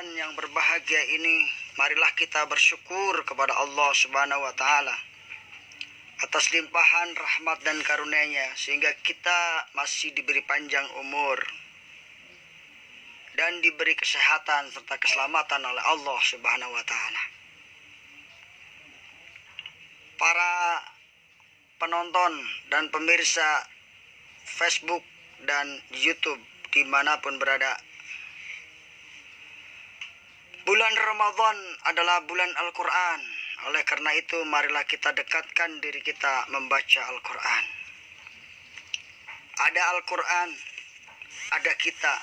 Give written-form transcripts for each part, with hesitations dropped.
bulan yang berbahagia ini, marilah kita bersyukur kepada Allah Subhanahu wa taala atas limpahan rahmat dan karunia-Nya sehingga kita masih diberi panjang umur dan diberi kesehatan serta keselamatan oleh Allah Subhanahu wa taala. Para penonton dan pemirsa Facebook dan YouTube dimanapun berada, bulan Ramadan adalah bulan Al-Quran. Oleh karena itu, marilah kita dekatkan diri kita membaca Al-Quran. Ada Al-Quran, ada kita.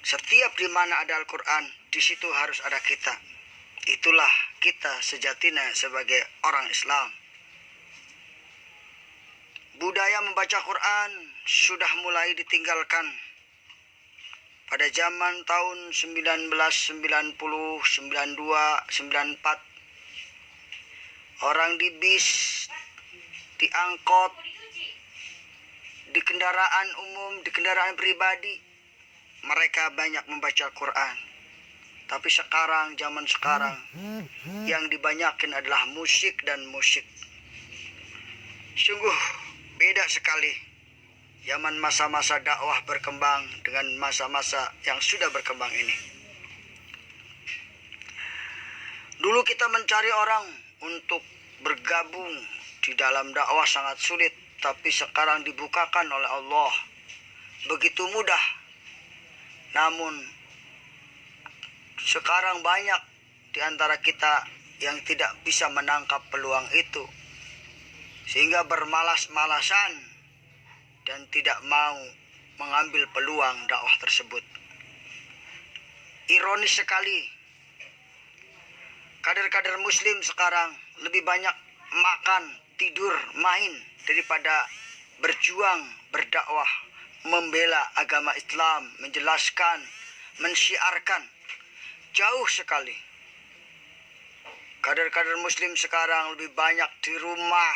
Setiap di mana ada Al-Quran, di situ harus ada kita. Itulah kita sejatinya sebagai orang Islam. Budaya membaca Quran sudah mulai ditinggalkan. Pada zaman tahun 1990, 92, 94, orang di bis, di angkot, di kendaraan umum, di kendaraan pribadi, mereka banyak membaca Quran. Tapi sekarang, zaman sekarang, yang dibanyakin adalah musik dan musik. Sungguh beda sekali zaman masa-masa dakwah berkembang dengan masa-masa yang sudah berkembang ini. Dulu kita mencari orang untuk bergabung di dalam dakwah sangat sulit, tapi sekarang dibukakan oleh Allah begitu mudah. Namun sekarang banyak di antara kita yang tidak bisa menangkap peluang itu, sehingga bermalas-malasan dan tidak mau mengambil peluang dakwah tersebut. Ironis sekali, kader-kader muslim sekarang lebih banyak makan, tidur, main daripada berjuang, berdakwah, membela agama Islam, menjelaskan, mensyiarkan. Jauh sekali. Kader-kader muslim sekarang lebih banyak di rumah.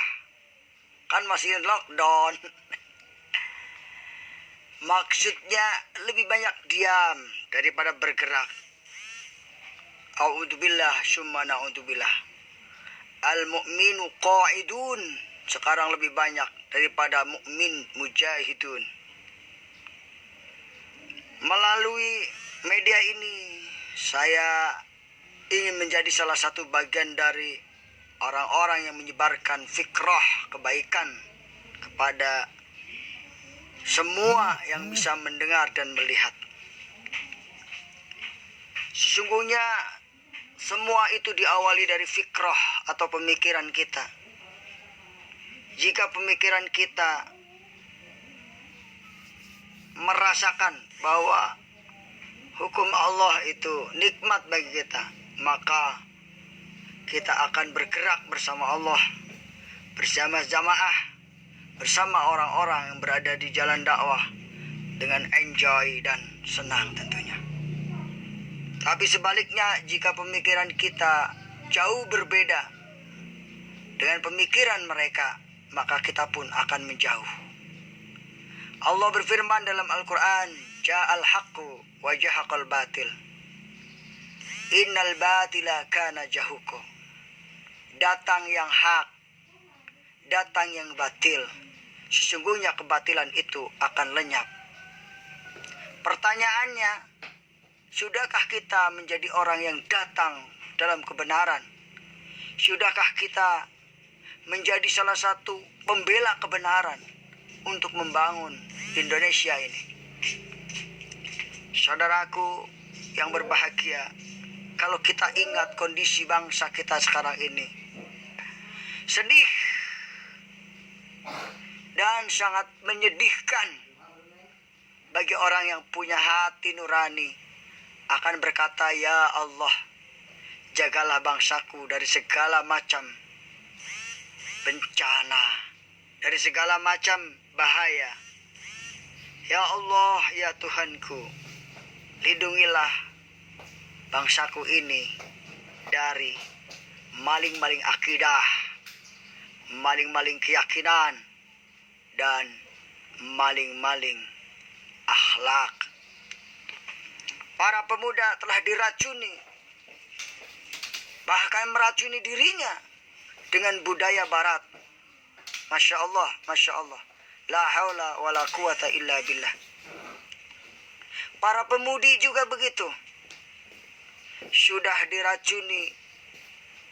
Kan masih lockdown. Maksudnya lebih banyak diam daripada bergerak. A'udzubillah summa na'udzubillah. Al-mu'minu qa'idun. Sekarang lebih banyak daripada mukmin mujahidun. Melalui media ini, saya ingin menjadi salah satu bagian dari orang-orang yang menyebarkan fikrah kebaikan kepada semua yang bisa mendengar dan melihat. Sesungguhnya semua itu diawali dari fikrah atau pemikiran kita. Jika pemikiran kita merasakan bahwa hukum Allah itu nikmat bagi kita, maka kita akan bergerak bersama Allah, bersama jamaah, bersama orang-orang yang berada di jalan dakwah dengan enjoy dan senang tentunya. Tapi sebaliknya, jika pemikiran kita jauh berbeda dengan pemikiran mereka, maka kita pun akan menjauh. Allah berfirman dalam Al-Quran, Ja'al haqqu wa jahaqal batil. Innal batila kana jahuko. Datang yang hak, datang yang batil. Sesungguhnya kebatilan itu akan lenyap. Pertanyaannya, sudahkah kita menjadi orang yang datang dalam kebenaran? Sudahkah kita menjadi salah satu pembela kebenaran untuk membangun Indonesia ini? Saudaraku yang berbahagia, kalau kita ingat kondisi bangsa kita sekarang ini, sedih dan sangat menyedihkan bagi orang yang punya hati nurani, akan berkata, ya Allah, jagalah bangsaku dari segala macam bencana, dari segala macam bahaya. Ya Allah, ya Tuhanku, lindungilah bangsaku ini dari maling-maling akidah, maling-maling keyakinan, dan maling-maling akhlak. Para pemuda telah diracuni, bahkan meracuni dirinya dengan budaya barat. Masya Allah, Masya Allah. La haula wa la quwata illa billah. Para pemudi juga begitu. Sudah diracuni,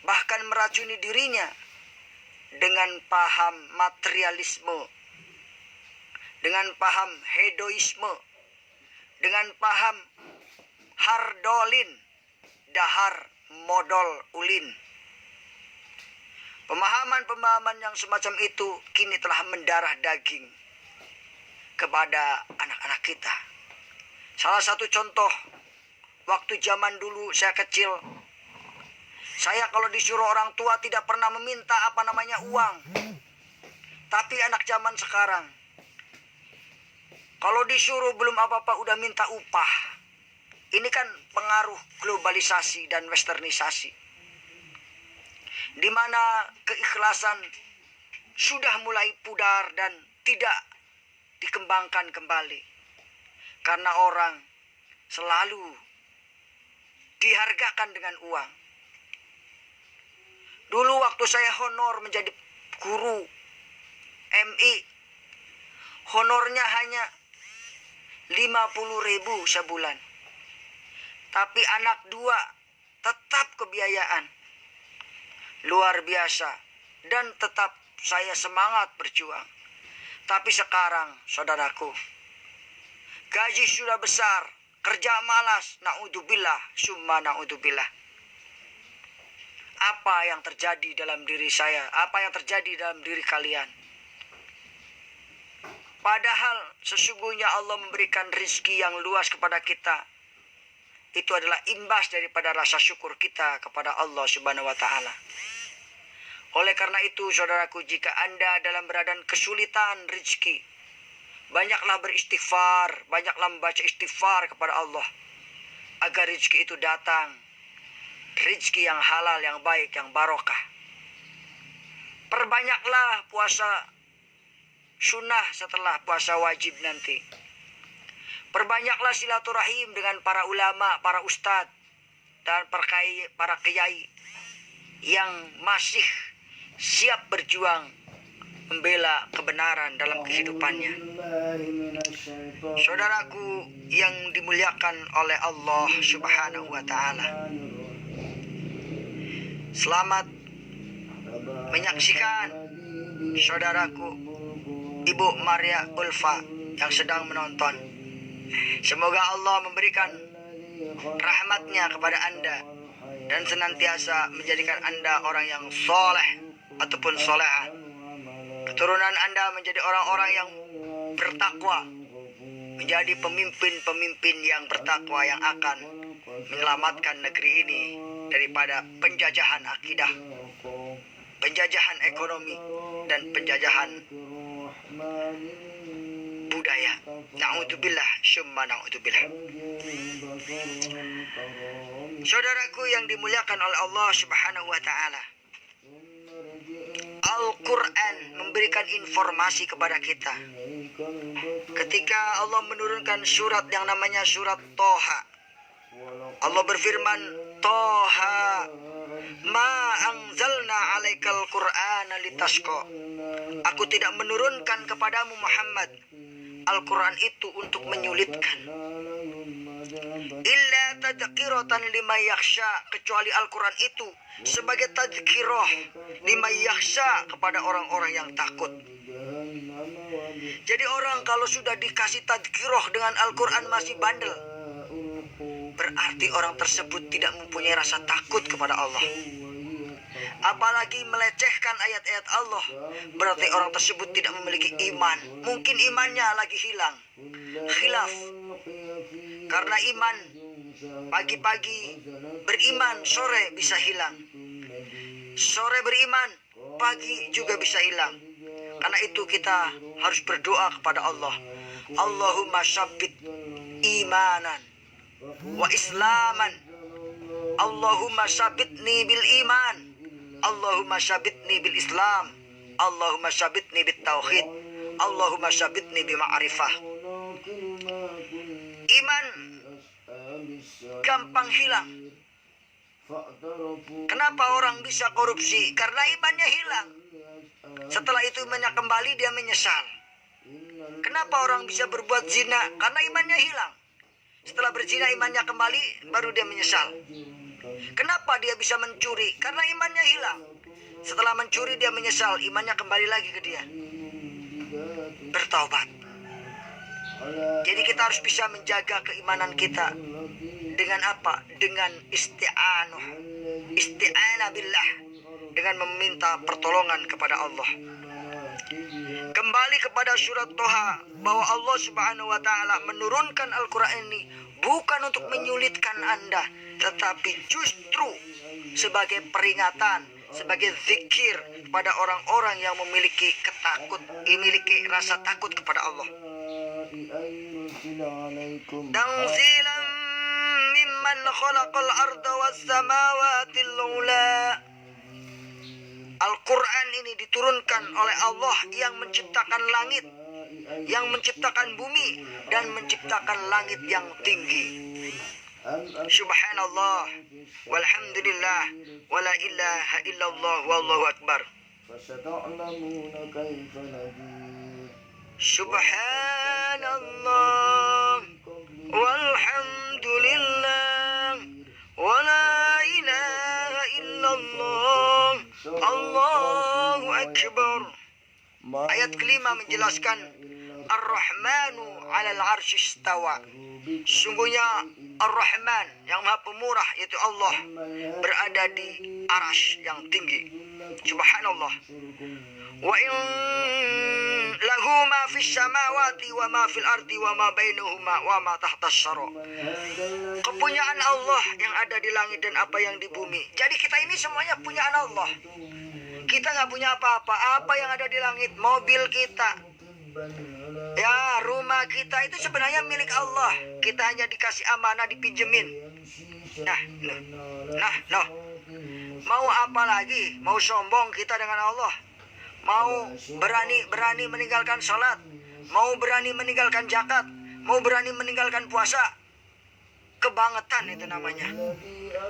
bahkan meracuni dirinya dengan paham materialisme, dengan paham hedoisme, dengan paham hardolin, dahar modal ulin. Pemahaman-pemahaman yang semacam itu kini telah mendarah daging kepada anak-anak kita. Salah satu contoh, waktu zaman dulu saya kecil, saya kalau disuruh orang tua tidak pernah meminta uang. Tapi anak zaman sekarang, kalau disuruh belum apa-apa udah minta upah. Ini kan pengaruh globalisasi dan westernisasi, di mana keikhlasan sudah mulai pudar dan tidak dikembangkan kembali. Karena orang selalu dihargakan dengan uang. Dulu waktu saya honor menjadi guru MI, honornya hanya 50.000 sebulan. Tapi anak 2 tetap kebiayaan. Luar biasa. Dan tetap saya semangat berjuang. Tapi sekarang, saudaraku, gaji sudah besar, kerja malas, na'udzubillah, summa na'udzubillah. Apa yang terjadi dalam diri saya? Apa yang terjadi dalam diri kalian? Padahal sesungguhnya Allah memberikan rizki yang luas kepada kita. Itu adalah imbas daripada rasa syukur kita kepada Allah Subhanahu wa Ta'ala. Oleh karena itu, saudaraku, jika Anda dalam keadaan kesulitan rezeki, banyaklah beristighfar, banyaklah membaca istighfar kepada Allah agar rezeki itu datang, rezeki yang halal, yang baik, yang barokah. Perbanyaklah puasa sunnah setelah puasa wajib nanti. Perbanyaklah silaturahim dengan para ulama, para ustadz, dan para kiai yang masih siap berjuang membela kebenaran dalam kehidupannya. Saudaraku yang dimuliakan oleh Allah Subhanahu wa Ta'ala, selamat menyaksikan saudaraku Ibu Maria Ulfa yang sedang menonton. Semoga Allah memberikan rahmatnya kepada Anda dan senantiasa menjadikan Anda orang yang soleh ataupun solehah. Keturunan Anda menjadi orang-orang yang bertakwa, menjadi pemimpin-pemimpin yang bertakwa yang akan menyelamatkan negeri ini daripada penjajahan akidah, penjajahan ekonomi, dan penjajahan budaya. Na'udzubillah, summa na'udzubillah. Saudaraku yang dimuliakan oleh Allah Subhanahu wa Ta'ala, Al-Quran memberikan informasi kepada kita. Ketika Allah menurunkan surat yang namanya surat Toha, Allah berfirman, Toha ma anzalna alaikal Qur'ana litasqa. Aku tidak menurunkan kepadamu Muhammad Al-Quran itu untuk menyulitkan. Illa tadhkiratan liman yakhsha, kecuali Al-Quran itu sebagai tadhkirah liman yakhsha, kepada orang-orang yang takut. Jadi orang kalau sudah dikasih tadhkirah dengan Al-Quran masih bandel, berarti orang tersebut tidak mempunyai rasa takut kepada Allah. Apalagi melecehkan ayat-ayat Allah, berarti orang tersebut tidak memiliki iman. Mungkin imannya lagi hilang, khilaf. Karena iman pagi-pagi beriman, sore bisa hilang. Sore beriman, pagi juga bisa hilang. Karena itu kita harus berdoa kepada Allah. Allahumma syabbit imanan wa islaman. Allahumma syabbitni bil iman. Allahumma syabbitni bil Islam. Allahumma syabbitni bit tauhid. Allahumma syabbitni bi ma'rifah. Iman gampang hilang. Kenapa orang bisa korupsi? Karena imannya hilang. Setelah itu imannya kembali, dia menyesal. Kenapa orang bisa berbuat zina? Karena imannya hilang. Setelah berzina imannya kembali, baru dia menyesal. Kenapa dia bisa mencuri? Karena imannya hilang. Setelah mencuri dia menyesal, imannya kembali lagi ke dia. Bertaubat. Jadi kita harus bisa menjaga keimanan kita. Dengan apa? Dengan isti'anah. Isti'anah billah. Dengan meminta pertolongan kepada Allah. Kembali kepada surat Toha, bahwa Allah Subhanahu wa ta'ala menurunkan Al-Quran ini bukan untuk menyulitkan Anda, tetapi justru sebagai peringatan, sebagai zikir kepada orang-orang yang memiliki rasa takut kepada Allah. Tanzilan mimman khalaqal arda was samawati al-ula. Al-Quran ini diturunkan oleh Allah yang menciptakan langit, yang menciptakan bumi, dan menciptakan langit yang tinggi. Subhanallah, walhamdulillah, wala ilaha illallah, wallahu akbar. Subhanallah, walhamdulillah, wala ilaha illallah, Allahu akbar. Ayat kelima menjelaskan Ar-Rahmanu 'alal 'arsy istawa. Sungguhnya Ar-Rahman yang Maha Pemurah yaitu Allah berada di arasy yang tinggi. Subhanallah. Wa in lahu ma fis samawati wa ma fil ardi wa ma bainahuma wa ma tahtas syara. Kepunyaan Allah yang ada di langit dan apa yang di bumi. Jadi kita ini semuanya punyaan Allah. Kita nggak punya apa-apa. Apa yang ada di langit, mobil kita, ya rumah kita itu sebenarnya milik Allah. Kita hanya dikasih amanah, dipinjemin. Nah, mau apa lagi? Mau sombong kita dengan Allah? Mau berani meninggalkan sholat? Mau berani meninggalkan zakat? Mau berani meninggalkan puasa? Kebangetan itu namanya.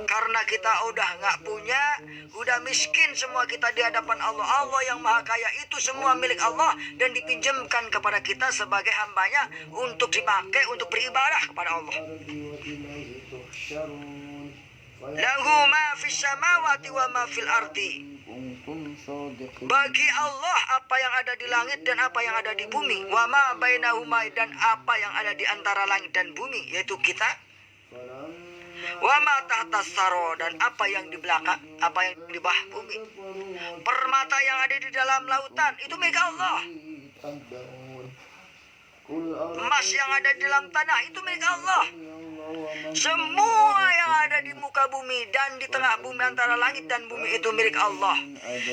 Karena kita udah nggak punya, udah miskin semua kita di hadapan Allah. Allah yang maha kaya itu semua milik Allah dan dipinjamkan kepada kita sebagai hambanya untuk dipakai untuk beribadah kepada Allah. Lahu ma fis samawati wa ma fil ardi. Bagi Allah apa yang ada di langit dan apa yang ada di bumi. Wa ma bainahuma, dan apa yang ada di antara langit dan bumi, yaitu kita. Wa ma tahtas saro, dan apa yang di belakang, apa yang di bawah bumi. Permata yang ada di dalam lautan itu milik Allah. Emas yang ada di dalam tanah itu milik Allah. Semua yang ada di muka bumi dan di tengah bumi antara langit dan bumi itu milik Allah.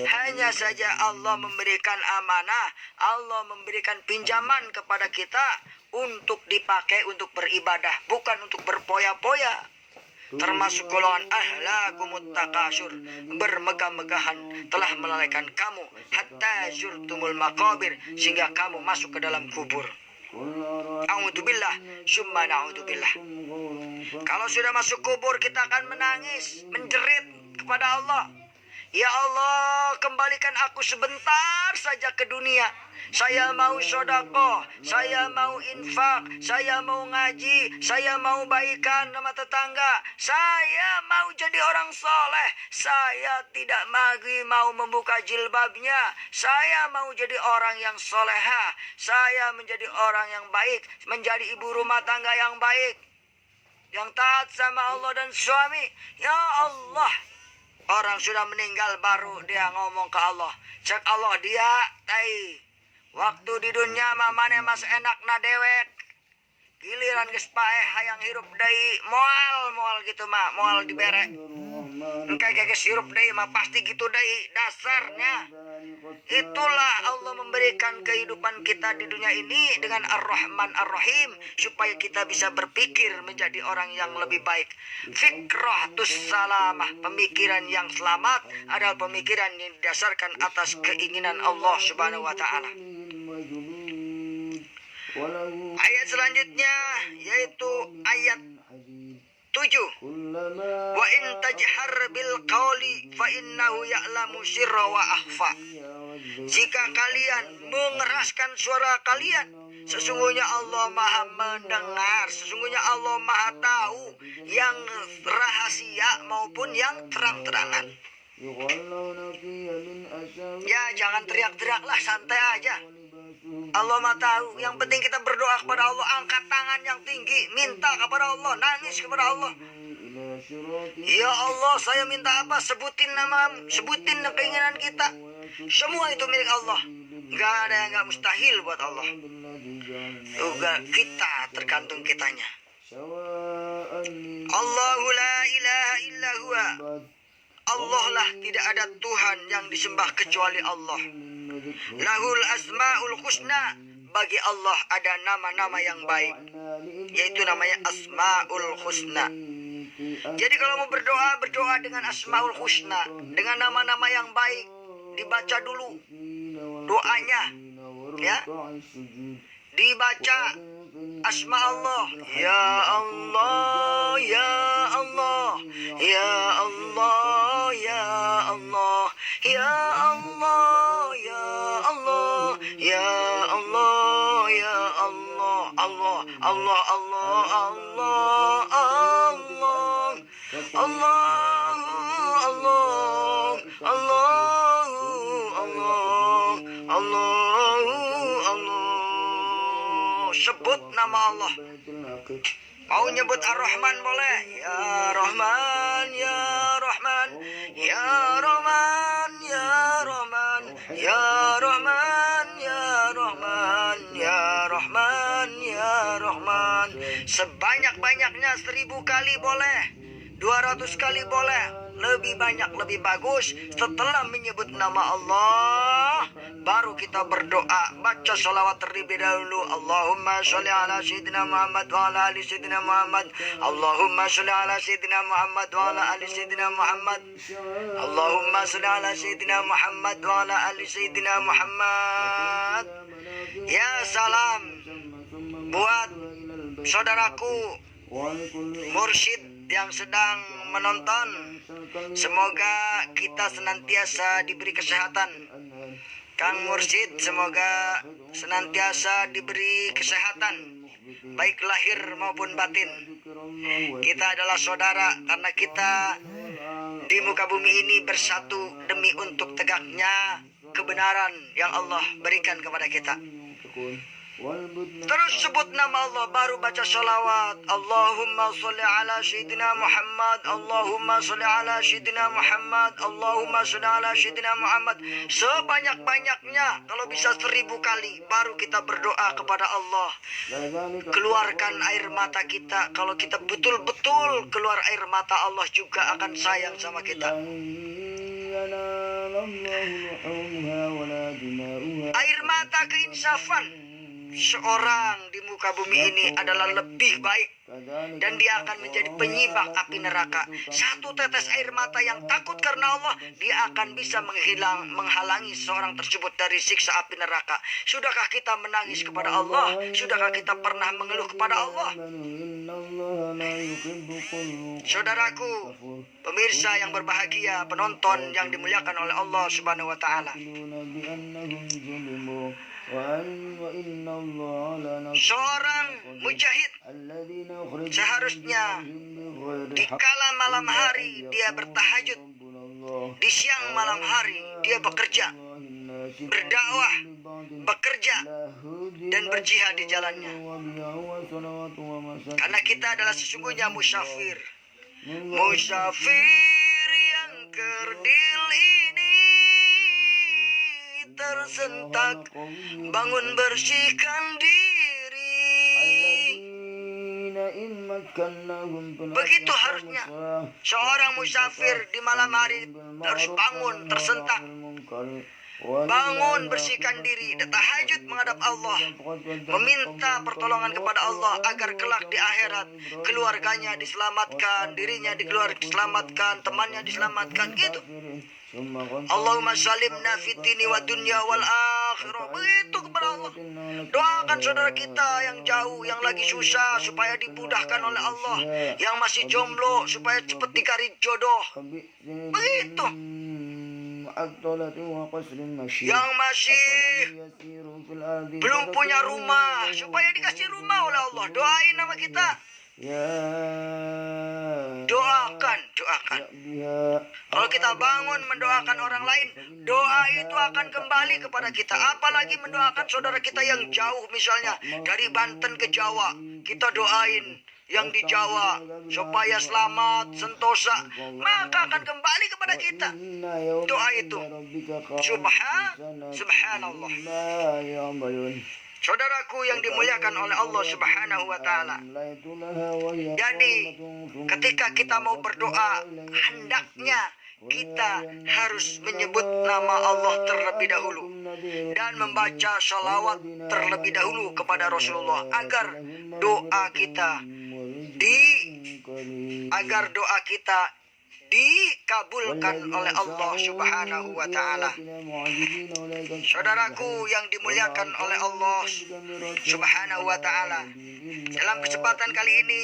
Hanya saja Allah memberikan amanah, Allah memberikan pinjaman kepada kita untuk dipakai untuk beribadah, bukan untuk berpoya-poya. Termasuk golongan ahlakumut takasur, bermegah-megahan telah melalaikan kamu hatta zurtumul maqabir, sehingga kamu masuk ke dalam kubur. A'udzubillah, summa na'udzubillah. Kalau sudah masuk kubur kita akan menangis, menjerit kepada Allah. Ya Allah, kembalikan aku sebentar saja ke dunia. Saya mau sedekah, saya mau infak, saya mau ngaji, saya mau baikan sama tetangga, saya mau jadi orang soleh, saya tidak lagi mau membuka jilbabnya, saya mau jadi orang yang soleha, saya menjadi orang yang baik, menjadi ibu rumah tangga yang baik, yang taat sama Allah dan suami. Ya Allah, orang sudah meninggal baru dia ngomong ke Allah. Cek Allah dia waktu di dunia mamane mas enak na dewek. Giliran geus paeh hayang hirup deui moal gitu mah, moal dibere. Engke geus hirup deui mah pasti gitu deui dasarnya. Itulah Allah memberikan kehidupan kita di dunia ini dengan Ar-Rahman Ar-Rahim supaya kita bisa berpikir menjadi orang yang lebih baik. Fikratus salamah, pemikiran yang selamat adalah pemikiran yang didasarkan atas keinginan Allah Subhanahu wa taala. Ayat selanjutnya yaitu ayat 7. Wa in tajhar bil qawli fa innahu ya'lamu sirra wa akhfa. Jika kalian mengeraskan suara kalian, sesungguhnya Allah Maha mendengar, sesungguhnya Allah Maha tahu yang rahasia maupun yang terang-terangan. Ya, jangan teriak-teriaklah, santai aja. Allah Maha tahu. Yang penting kita berdoa kepada Allah, angkat tangan yang tinggi, minta kepada Allah, nangis kepada Allah. Ya Allah, saya minta apa? Sebutin nama, sebutin keinginan kita. Semua itu milik Allah. Gak ada yang gak mustahil buat Allah. Juga kita tergantung kitanya. Allahu la ilaha illa huwa. Allah lah, tidak ada Tuhan yang disembah kecuali Allah. Lahul asmaul husna. Bagi Allah ada nama-nama yang baik, yaitu namanya asmaul husna. Jadi kalau mau berdoa, berdoa dengan asmaul husna, dengan nama-nama yang baik. Dibaca dulu doanya, ya. Dibaca asma Allah. Ya Allah, ya Allah, ya Allah, ya Allah, ya Allah, ya Allah, ya Allah, ya Allah, Allah, Allah, Allah, Allah, Allah, Allah, Allah, Allah, Allah, Allah. Sebut nama Allah. Mau nyebut Ar-Rahman boleh? Ya Rahman, ya Rahman, ya Rahman, ya Rahman, ya Rahman, ya Rahman, ya Rahman, ya Rahman. Sebanyak-banyaknya 1000 kali boleh, 200 kali boleh. Lebih banyak lebih bagus. Setelah menyebut nama Allah, baru kita berdoa, baca sholawat terlebih dahulu. Allahumma sholli ala sayyidina Muhammad wa ala ali sayyidina Muhammad. Allahumma sholli ala sayyidina Muhammad wa ala ali sayyidina Muhammad. Allahumma sholli ala sayyidina Muhammad wa ala ali sayyidina Muhammad. Ya, salam buat saudaraku mursyid yang sedang menonton. Semoga kita senantiasa diberi kesehatan. Kang Mursyid, semoga senantiasa diberi kesehatan, baik lahir maupun batin. Kita adalah saudara karena kita di muka bumi ini bersatu demi untuk tegaknya kebenaran yang Allah berikan kepada kita. Terus sebut nama Allah, baru baca sholawat. Allahumma sholli ala sayyidina Muhammad, Allahumma sholli ala sayyidina Muhammad, Allahumma sholli ala sayyidina Muhammad. Sebanyak-banyaknya, kalau bisa 1000 kali, baru kita berdoa kepada Allah. Keluarkan air mata kita. Kalau kita betul-betul keluar air mata, Allah juga akan sayang sama kita. Air mata keinsafan. Seorang di muka bumi ini adalah lebih baik, dan dia akan menjadi penyimak api neraka. Satu tetes air mata yang takut karena Allah, dia akan bisa menghalangi seorang tersebut dari siksa api neraka. Sudahkah kita menangis kepada Allah? Sudahkah kita pernah mengeluh kepada Allah? Saudaraku, pemirsa yang berbahagia, penonton yang dimuliakan oleh Allah Subhanahu wa taala. Seorang mujahid seharusnya di kala malam hari dia bertahajud, di siang malam hari dia bekerja, berdakwah, bekerja, dan berjihad di jalannya. Karena kita adalah sesungguhnya musafir. Musafir yang kerdil ini tersentak, bangun bersihkan diri. Begitu harusnya seorang musafir di malam hari harus bangun tersentak, bangun bersihkan diri, tahajud menghadap Allah, meminta pertolongan kepada Allah agar kelak di akhirat keluarganya diselamatkan, dirinya diselamatkan, temannya diselamatkan, gitu. Allahumma salimna fid dini wa dunya wal akhirah. Begitu kepada Allah. Doakan saudara kita yang jauh, yang lagi susah supaya dimudahkan oleh Allah, yang masih jomblo supaya cepat dicari jodoh. Begitu. Yang masih belum punya rumah supaya dikasih rumah oleh Allah. Doain nama kita. Doakan. Kalau kita bangun mendoakan orang lain, doa itu akan kembali kepada kita. Apalagi mendoakan saudara kita yang jauh, misalnya dari Banten ke Jawa, kita doain yang di Jawa supaya selamat sentosa, maka akan kembali kepada kita doa itu. Subhanallah. Saudaraku yang dimuliakan oleh Allah Subhanahu wa Ta'ala. Jadi ketika kita mau berdoa, hendaknya kita harus menyebut nama Allah terlebih dahulu dan membaca shalawat terlebih dahulu kepada Rasulullah agar doa kita dikabulkan oleh Allah Subhanahu wa Ta'ala. Saudaraku yang dimuliakan oleh Allah Subhanahu wa Ta'ala, dalam kesempatan kali ini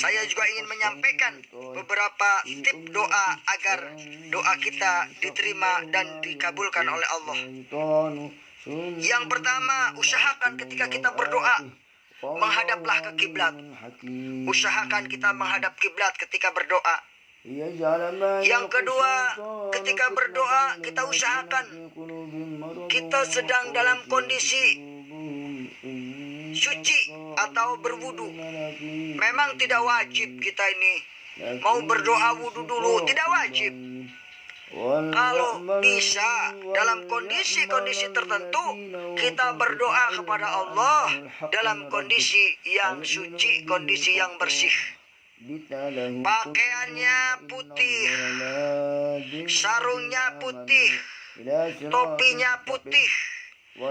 saya juga ingin menyampaikan beberapa tip doa agar doa kita diterima dan dikabulkan oleh Allah. Yang pertama, usahakan ketika kita berdoa, menghadaplah ke kiblat. Usahakan kita menghadap kiblat ketika berdoa. Yang kedua, ketika berdoa kita usahakan kita sedang dalam kondisi suci atau berwudu. Memang tidak wajib kita ini mau berdoa wudu dulu, tidak wajib. Kalau bisa dalam kondisi-kondisi tertentu kita berdoa kepada Allah dalam kondisi yang suci, kondisi yang bersih. Pakaiannya putih, sarungnya putih, topinya putih,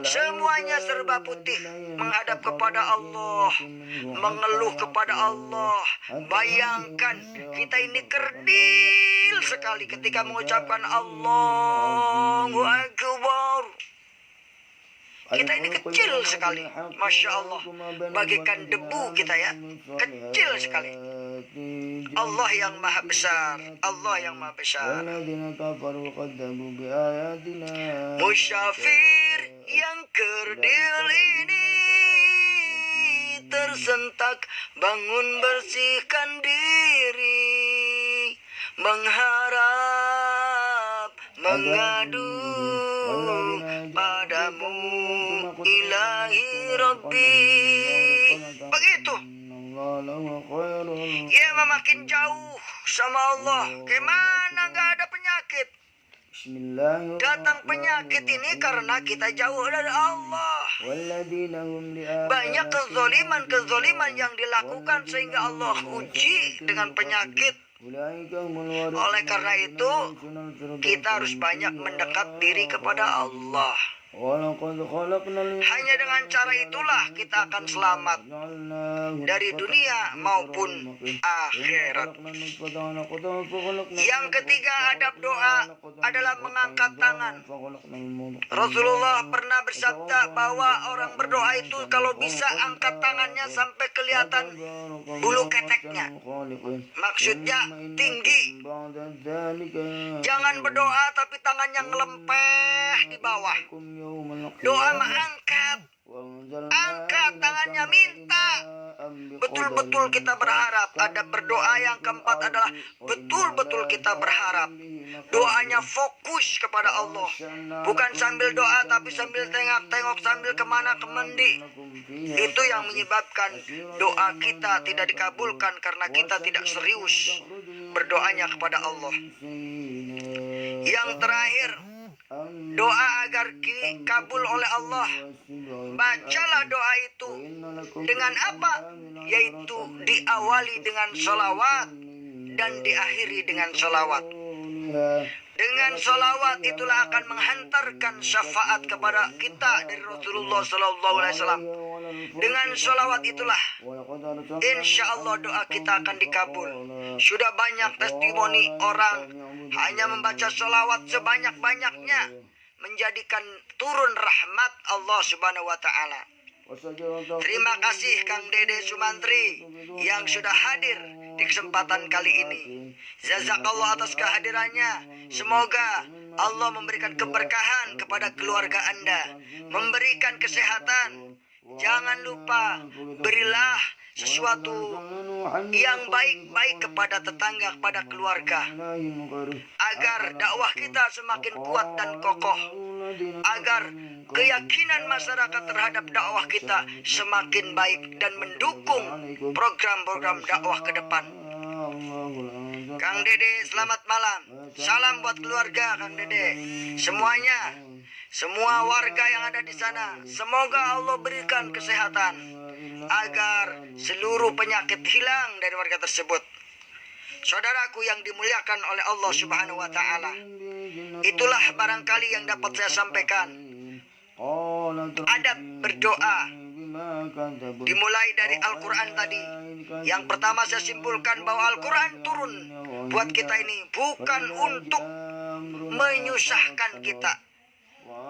semuanya serba putih, menghadap kepada Allah, mengeluh kepada Allah. Bayangkan kita ini kerdil sekali ketika mengucapkan Allahu Akbar. Kita ini kecil sekali, Masya Allah, bagaikan debu kita ya, kecil sekali. Allah yang maha besar, Allah yang maha besar. Musyafir yang kerdil ini tersentak, bangun bersihkan diri, mengharap, mengadu padamu ilahi Rabbi. Begitu. Ya, makin jauh sama Allah, kemana nggak ada penyakit. Datang penyakit ini karena kita jauh dari Allah. Banyak kezoliman yang dilakukan sehingga Allah uji dengan penyakit. Oleh karena itu kita harus banyak mendekat diri kepada Allah. Hanya dengan cara itulah kita akan selamat dari dunia maupun akhirat. Yang ketiga, adab doa adalah mengangkat tangan. Rasulullah pernah bersabda bahwa orang berdoa itu kalau bisa angkat tangannya sampai kelihatan bulu keteknya. Maksudnya tinggi. Jangan berdoa tapi tangannya ngelempeh di bawah. Doa mengangkat, angkat tangannya, minta. Betul-betul kita berharap. Ada berdoa yang keempat adalah betul-betul kita berharap. Doanya fokus kepada Allah, bukan sambil doa tapi sambil tengok-tengok, sambil kemana kemendi. Itu yang menyebabkan doa kita tidak dikabulkan karena kita tidak serius berdoanya kepada Allah. Yang terakhir, doa agar dikabul oleh Allah, bacalah doa itu dengan apa? Yaitu diawali dengan sholawat dan diakhiri dengan sholawat. Dengan sholawat itulah akan menghantarkan syafaat kepada kita dari Rasulullah Sallallahu Alaihi Wasallam. Dengan sholawat itulah, insya Allah doa kita akan dikabul. Sudah banyak testimoni orang hanya membaca sholawat sebanyak-banyaknya menjadikan turun rahmat Allah Subhanahu Wa Taala. Terima kasih Kang Dede Sumantri yang sudah hadir di kesempatan kali ini. Jazakallah atas kehadirannya. Semoga Allah memberikan keberkahan kepada keluarga Anda, memberikan kesehatan. Jangan lupa berilah sesuatu yang baik-baik kepada tetangga, kepada keluarga, agar dakwah kita semakin kuat dan kokoh, agar keyakinan masyarakat terhadap dakwah kita semakin baik dan mendukung program-program dakwah ke depan. Kang Dede, selamat malam. Salam buat keluarga Kang Dede. Semuanya, semua warga yang ada di sana, semoga Allah berikan kesehatan agar seluruh penyakit hilang dari warga tersebut. Saudaraku yang dimuliakan oleh Allah Subhanahu wa Ta'ala, itulah barangkali yang dapat saya sampaikan. Adab berdoa dimulai dari Al-Quran tadi. Yang pertama saya simpulkan bahwa Al-Quran turun buat kita ini bukan untuk menyusahkan kita,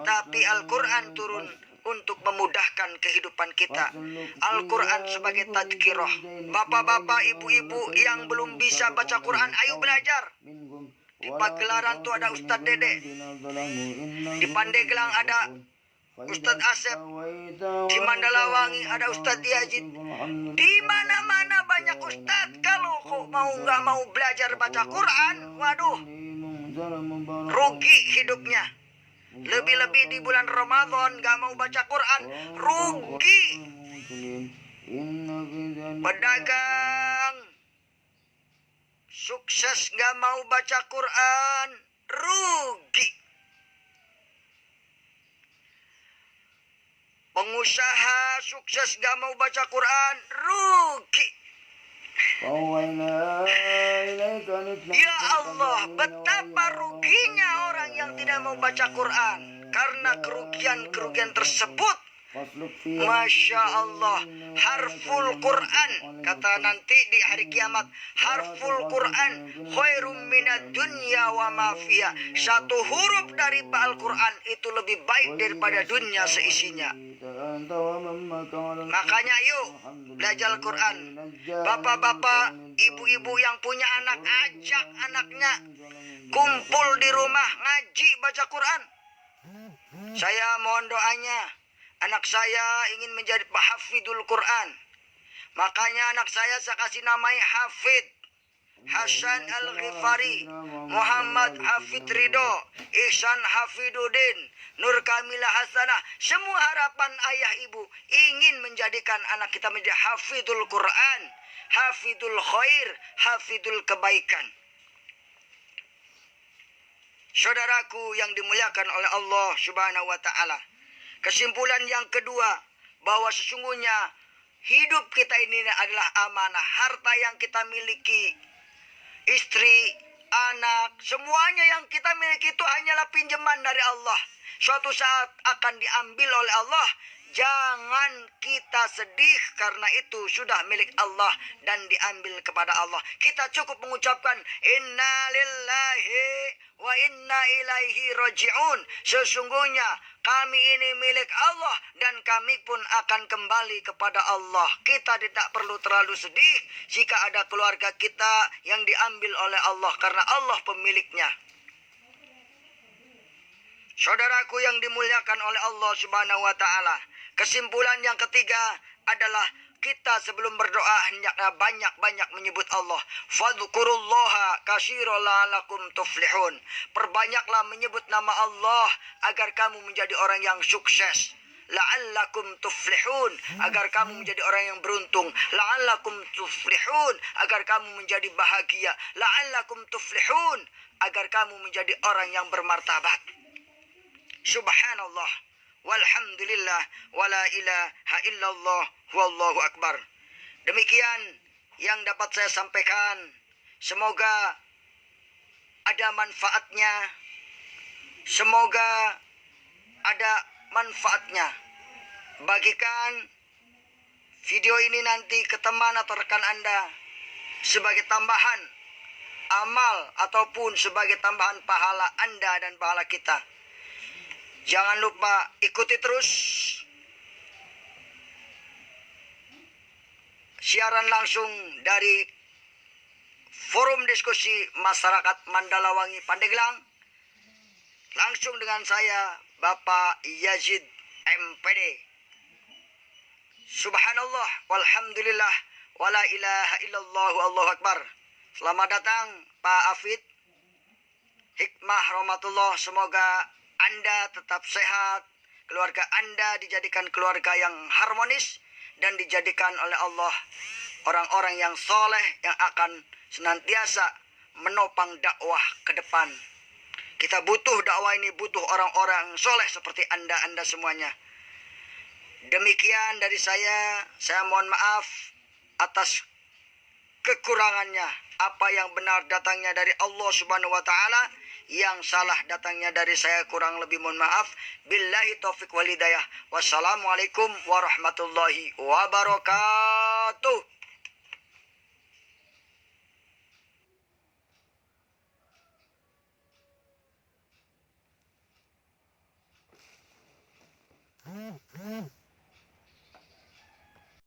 tapi Al-Quran turun untuk memudahkan kehidupan kita. Al-Quran sebagai tadhkirah. Bapak-bapak, ibu-ibu yang belum bisa baca Quran, ayo belajar. Di Pagelaran tuh ada Ustadz Dede. Di Pandeglang ada Ustadz Asep. Di Mandalawangi ada Ustadz Yazid. Di mana-mana banyak Ustadz. Kalau kok nggak mau belajar baca Quran, waduh, rugi hidupnya. Lebih-lebih di bulan Ramadan gak mau baca Quran, rugi. Pedagang sukses gak mau baca Quran, rugi. Pengusaha sukses gak mau baca Quran, rugi. Ya Allah, betapa ruginya orang yang tidak mau baca Quran. Karena kerugian-kerugian tersebut, Masya Allah, harful Quran, kata nanti di hari kiamat, harful Quran khairum minad dunya wa ma fiha. Satu huruf dari Al-Quran itu lebih baik daripada dunia seisinya. Makanya yuk belajar Al-Quran. Bapak-bapak, ibu-ibu yang punya anak, ajak anaknya kumpul di rumah ngaji baca Quran. Saya mohon doanya. Anak saya ingin menjadi hafidul Quran. Makanya anak saya kasih namanya Hafid. Hasan Al-Ghifari, Muhammad Hafid Ridho, Ihsan Hafiduddin, Nur Kamilah Hasanah. Semua harapan ayah ibu ingin menjadikan anak kita menjadi hafidul Quran, hafidul khair, hafidul kebaikan. Saudaraku yang dimuliakan oleh Allah Subhanahu wa Ta'ala, kesimpulan yang kedua, bahwa sesungguhnya hidup kita ini adalah amanah. Harta yang kita miliki, istri, anak, semuanya yang kita miliki itu hanyalah pinjaman dari Allah. Suatu saat akan diambil oleh Allah. Jangan kita sedih karena itu sudah milik Allah dan diambil kepada Allah. Kita cukup mengucapkan inna lillahi wa inna ilaihi raji'un. Sesungguhnya kami ini milik Allah dan kami pun akan kembali kepada Allah. Kita tidak perlu terlalu sedih jika ada keluarga kita yang diambil oleh Allah karena Allah pemiliknya. Saudaraku yang dimuliakan oleh Allah Subhanahu wa Ta'ala, kesimpulan yang ketiga adalah kita sebelum berdoa hendaknya banyak-banyak menyebut Allah. Fadhkurullaha katsiran la'allakum tuflihun. Perbanyaklah menyebut nama Allah agar kamu menjadi orang yang sukses. La'allakum tuflihun, agar kamu menjadi orang yang beruntung. La'allakum tuflihun, agar kamu menjadi bahagia. La'allakum tuflihun, agar kamu menjadi orang yang bermartabat. Subhanallah, walhamdulillah, wala ilaha illallah, wallahu akbar. Demikian yang dapat saya sampaikan. Semoga ada manfaatnya. Semoga ada manfaatnya. Bagikan video ini nanti ke teman atau rekan Anda sebagai tambahan amal ataupun sebagai tambahan pahala Anda dan pahala kita. Jangan lupa ikuti terus siaran langsung dari Forum Diskusi Masyarakat Mandalawangi Pandeglang, langsung dengan saya Bapak Yazid MPD. Subhanallah walhamdulillah wala ilaha illallah wallahu akbar. Selamat datang Pak Afid. Hikmah rahmatullah, semoga Anda tetap sehat, keluarga Anda dijadikan keluarga yang harmonis dan dijadikan oleh Allah orang-orang yang soleh yang akan senantiasa menopang dakwah ke depan. Kita butuh dakwah ini, butuh orang-orang soleh seperti Anda semuanya. Demikian dari saya mohon maaf atas kekurangannya. Apa yang benar datangnya dari Allah Subhanahu wa taala, yang salah datangnya dari saya, kurang lebih mohon maaf. Billahi taufik wal hidayah. Wassalamualaikum warahmatullahi wabarakatuh.